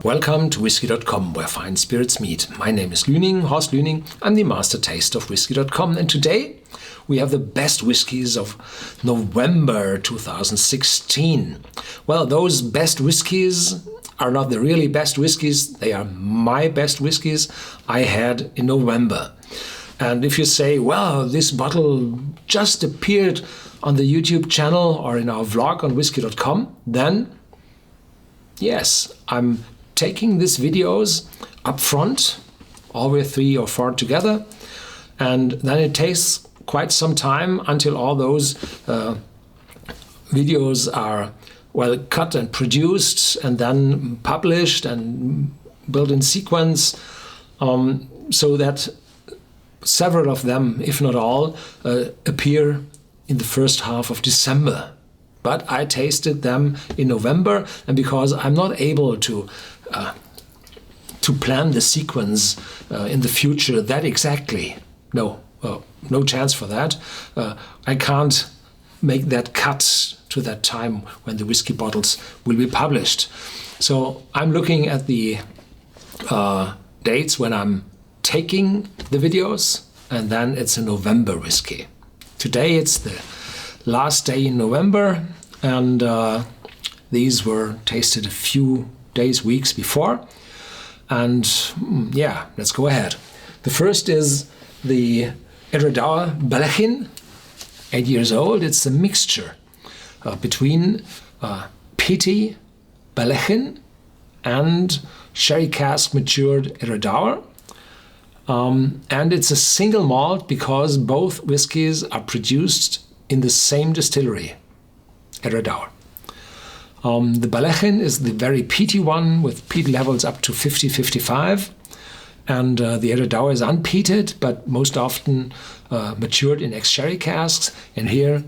Welcome to Whisky.com, where fine spirits meet. My name is Lüning, Horst Lüning. I'm the master taster of Whisky.com, and today we have the best whiskies of November 2016. Well, those best whiskies are not the really best whiskies. They are my best whiskies I had in November. And if you say, well, this bottle just appeared on the YouTube channel or in our vlog on Whisky.com, then yes, I'm taking these videos up front, always 3 or 4 together, and then it takes quite some time until all those videos are well cut and produced and then published and built in sequence, so that several of them, if not all, appear in the first half of December. But I tasted them in November, and because I'm not able to plan the sequence in the future that exactly, no chance for that. I can't make that cut to that time when the whiskey bottles will be published. So I'm looking at the dates when I'm taking the videos, and then it's a November whiskey. Today it's the last day in November, and these were tasted a few days, weeks before. And yeah, let's go ahead. The first is the Edradour Ballechin, 8 years old. It's a mixture between peaty Ballechin and sherry cask matured Edradour. And it's a single malt because both whiskies are produced in the same distillery, Edradour. The Ballechin is the very peaty one with peat levels up to 50-55, and the Edradour is unpeated but most often matured in ex-sherry casks. And here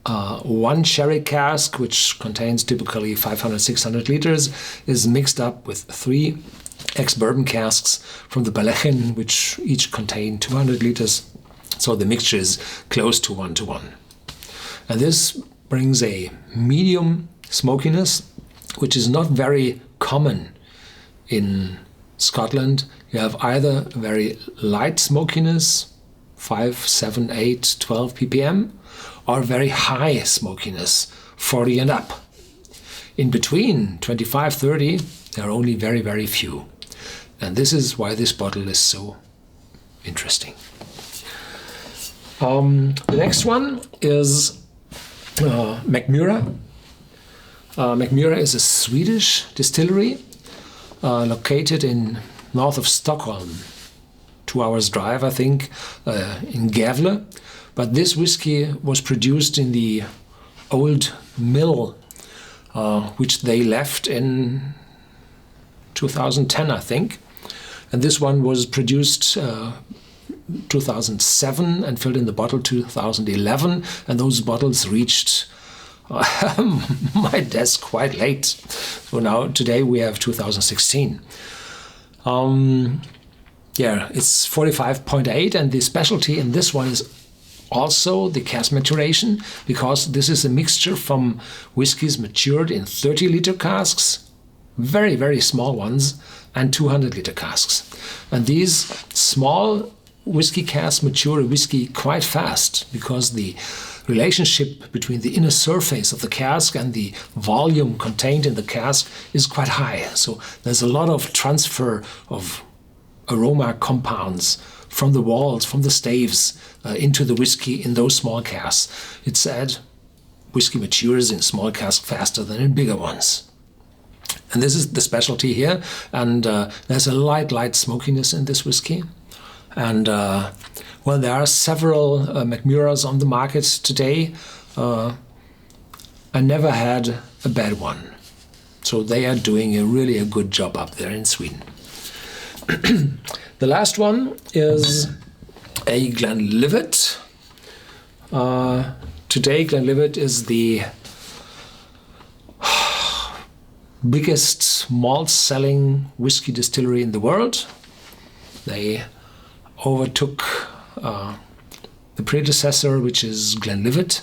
one sherry cask, which contains typically 500-600 liters, is mixed up with 3 ex-bourbon casks from the Ballechin, which each contain 200 liters. So the mixture is close to 1-to-1. And this brings a medium smokiness, which is not very common in Scotland. You have either very light smokiness, 5, 7, 8, 12 ppm, or very high smokiness, 40 and up. In between, 25, 30, there are only very, very few. And this is why this bottle is so interesting. The next one is Mackmyra. Mackmyra is a Swedish distillery located in north of Stockholm, 2 hours drive, I think, in Gävle. But this whiskey was produced in the old mill, which they left in 2010, I think. And this one was produced 2007 and filled in the bottle 2011, and those bottles reached my desk quite late. So now today we have 2016. Yeah, it's 45.8, and the specialty in this one is also the cask maturation, because this is a mixture from whiskies matured in 30-liter casks, very, very small ones, and 200-liter casks. And these small whiskey casks mature a whiskey quite fast, because the relationship between the inner surface of the cask and the volume contained in the cask is quite high. So there's a lot of transfer of aroma compounds from the walls, from the staves, into the whiskey in those small casks. It's said whiskey matures in small casks faster than in bigger ones. And this is the specialty here. And there's a light smokiness in this whiskey. And well, there are several Mackmyras on the market today. I never had a bad one. So they are doing really a good job up there in Sweden. The last one is a Glenlivet. Today Glenlivet is the biggest malt selling whiskey distillery in the world. They overtook the predecessor, which is Glenlivet,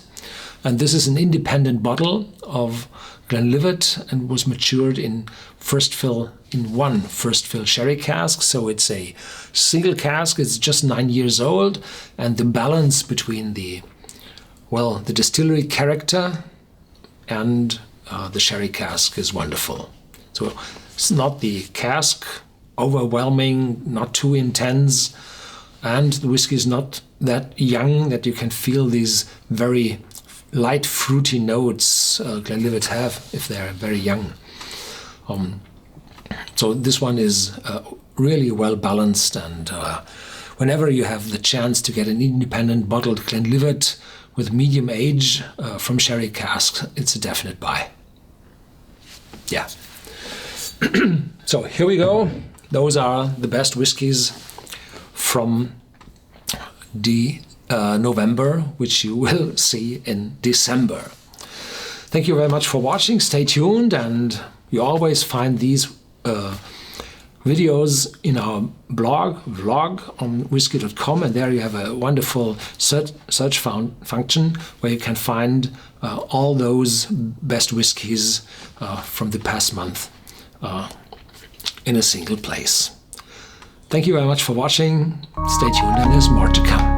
And this is an independent bottle of Glenlivet and was matured in one first fill sherry cask. So it's a single cask. It's just 9 years old, and the balance between the distillery character and the sherry cask is wonderful. So it's not the cask overwhelming, not too intense, and the whiskey is not that young that you can feel these very light fruity notes Glenlivet have if they're very young. So this one is really well balanced, and whenever you have the chance to get an independent bottled Glenlivet with medium age from sherry casks, it's a definite buy. Yeah. So here we go. Those are the best whiskies from November, which you will see in December. Thank you very much for watching. Stay tuned, and you always find these videos in our vlog on Whisky.com, and there you have a wonderful search function where you can find all those best whiskies from the past month in a single place. Thank you very much for watching. Stay tuned, and there's more to come.